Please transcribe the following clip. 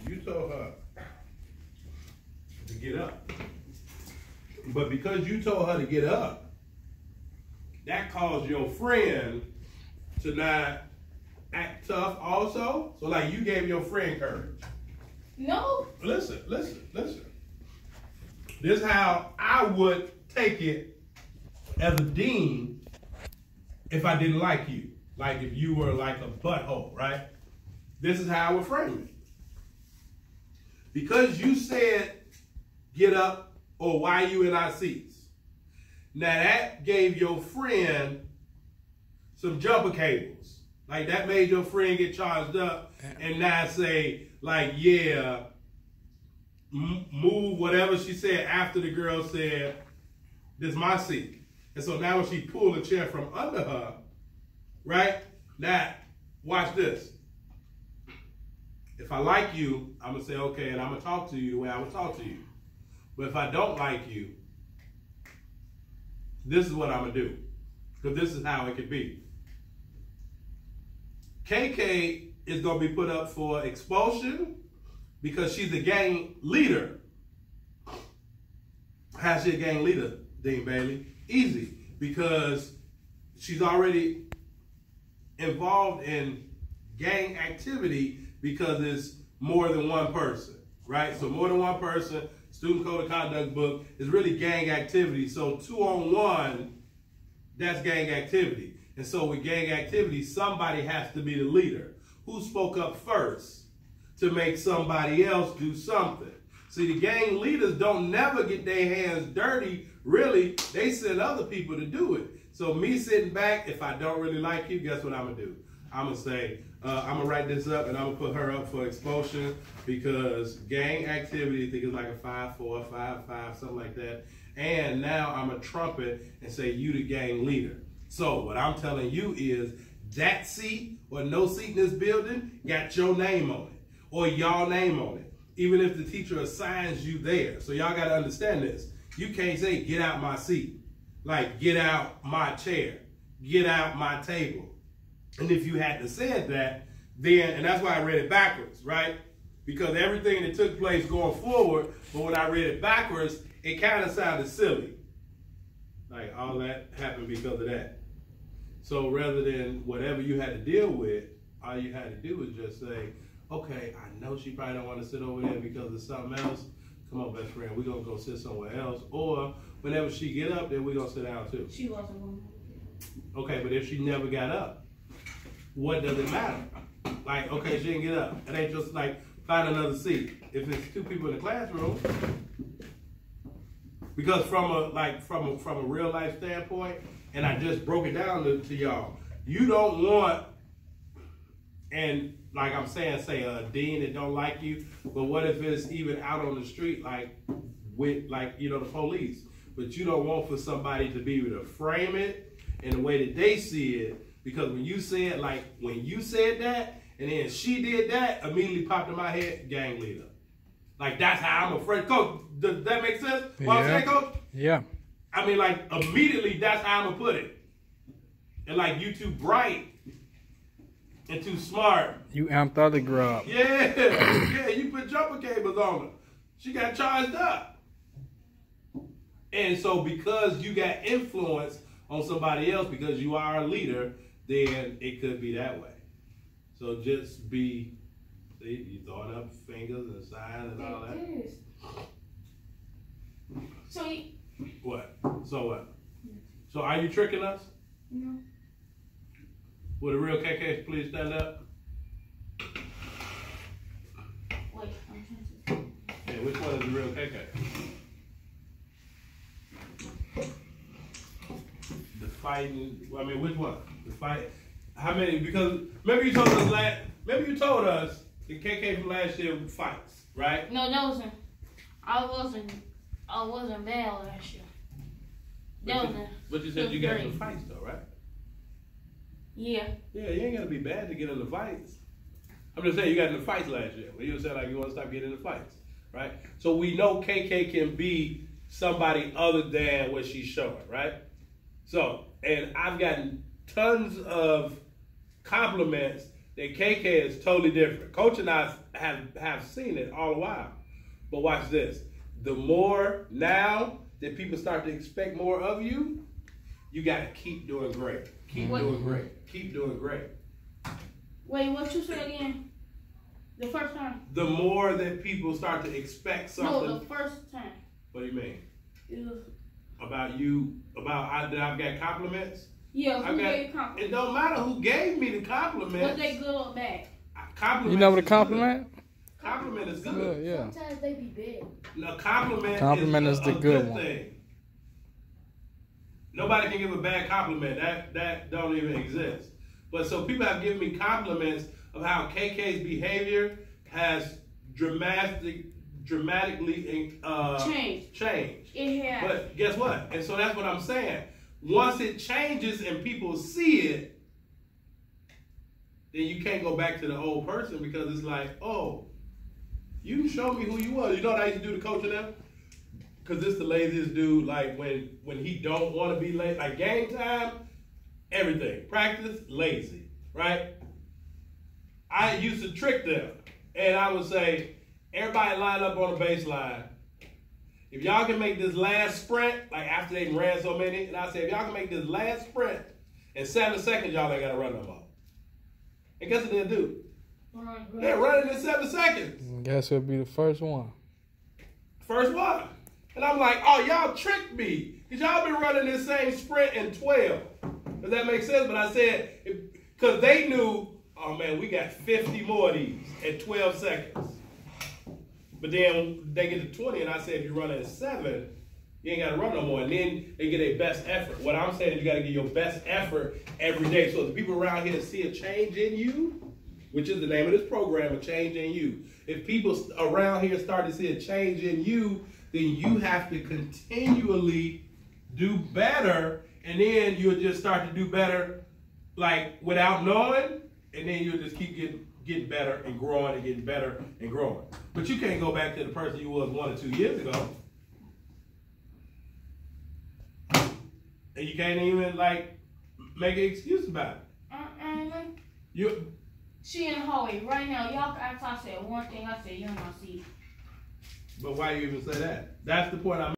You told her to get up. But because you told her to get up, that caused your friend to not act tough also. So like you gave your friend courage. No. Listen. This is how I would take it as a dean if I didn't like you. Like if you were like a butthole, right? This is how I would frame it. Because you said get up or why you in our seats. Now that gave your friend some jumper cables. Like that made your friend get charged up and now say like, yeah, move whatever she said after the girl said, this is my seat. And so now when she pulled a chair from under her, right? Now, watch this. If I like you, I'm going to say, okay, and I'm going to talk to you the way I would talk to you. But if I don't like you, this is what I'm going to do. Because this is how it could be. KK is going to be put up for expulsion because she's a gang leader. How's she a gang leader, Dean Bailey? Easy. Because she's already involved in gang activity because it's more than one person, right? So more than one person, student code of conduct book is really gang activity. So 2-on-1, that's gang activity. And so with gang activity, somebody has to be the leader. Who spoke up first to make somebody else do something? See, the gang leaders don't never get their hands dirty. Really, they send other people to do it. So me sitting back, if I don't really like you, guess what I'm going to do? I'm going to say, I'm going to write this up and I'm going to put her up for expulsion because gang activity, I think it's like a 5-4, 5-5, something like that. And now I'm a trumpet and say, you the gang leader. So what I'm telling you is that seat or no seat in this building got your name on it or y'all name on it, even if the teacher assigns you there. So y'all got to understand this. You can't say, get out my seat. Like, get out my chair. Get out my table. And if you had to say that, then, and that's why I read it backwards, right? Because everything that took place going forward, but when I read it backwards, it kind of sounded silly. Like, all that happened because of that. So rather than whatever you had to deal with, all you had to do was just say, okay, I know she probably don't want to sit over there because of something else. Come on, best friend, we're going to go sit somewhere else. Or whenever she get up, then we're going to sit down too. She wasn't going to. Okay, but if she never got up, what does it matter? Like, okay, she didn't get up. It ain't just like, find another seat. If it's 2 people in the classroom, because from a real life standpoint, and I just broke it down to y'all, you don't want, and like I'm saying, say a dean that don't like you, but what if it's even out on the street, like with the police, but you don't want for somebody to be able to frame it in the way that they see it, because when you said that, and then she did that, immediately popped in my head, gang leader. Like that's how I'm afraid. Coach, does that make sense? What I'm saying, Coach? Yeah. I mean, like immediately that's how I'm gonna put it. And like you too bright and too smart. You amped other girl up. Yeah, you put jumper cables on her. She got charged up. And so because you got influence on somebody else because you are a leader, then it could be that way. So just be, you throwing up fingers and signs and all that. So what? So what? So are you tricking us? No. Would a real KK please stand up? Wait, I'm trying to. Yeah, which one is the real KK? The fighting. I mean, which one? The fight. How many? Because maybe you told us the KK from last year fights, right? No, that wasn't. I wasn't bad last year. But you said you got in the fights though, right? Yeah. Yeah, you ain't gotta be bad to get in the fights. I'm just saying you got in the fights last year. When you said like you want to stop getting in the fights, right? So we know KK can be somebody other than what she's showing, right? So, and I've gotten tons of compliments that KK is totally different. Coach and I have seen it all the while. But watch this. The more now that people start to expect more of you, you got to keep doing great. Keep doing great. Keep doing great. Wait, what you said again? The first time? The more that people start to expect something. No, the first time. What do you mean? It was, About you? About I've got compliments? yeah, who gave compliments? It don't matter who gave me the compliments. Was they good or bad? Compliments. You know what a compliment? Compliment is good. Good, yeah. Sometimes they be bad. No, compliment is the good one. Thing. Nobody can give a bad compliment. That don't even exist. But so people have given me compliments of how KK's behavior has dramatically changed. It has. But guess what? And so that's what I'm saying. Once it changes and people see it, then you can't go back to the old person because it's like, oh, you show me who you was. You know what I used to do to coaching them? Because this the laziest dude, like when he don't want to be late, like game time, everything. Practice, lazy, right? I used to trick them. And I would say, everybody line up on the baseline. If y'all can make this last sprint, like after they ran so many, and I said, if y'all can make this last sprint in 7 seconds, y'all ain't got to run no more. And guess what they'll do? They're running in 7 seconds. Guess who'll be the first one? First one. And I'm like, oh, y'all tricked me. Because y'all been running this same sprint in 12. Does that make sense? But I said, because they knew, oh man, we got 50 more of these at 12 seconds. But then they get to 20, and I said, if you run at 7, you ain't got to run no more. And then they get a best effort. What I'm saying is you got to get your best effort every day. So the people around here see a change in you, which is the name of this program, a change in you. If people around here start to see a change in you, then you have to continually do better, and then you'll just start to do better, like without knowing, and then you'll just keep getting better and growing and getting better and growing. But you can't go back to the person you was 1 or 2 years ago. And you can't even like make an excuse about it. She in the hallway right now. Y'all can ask. I said one thing. I said you don't see. But why you even say that? That's the point I'm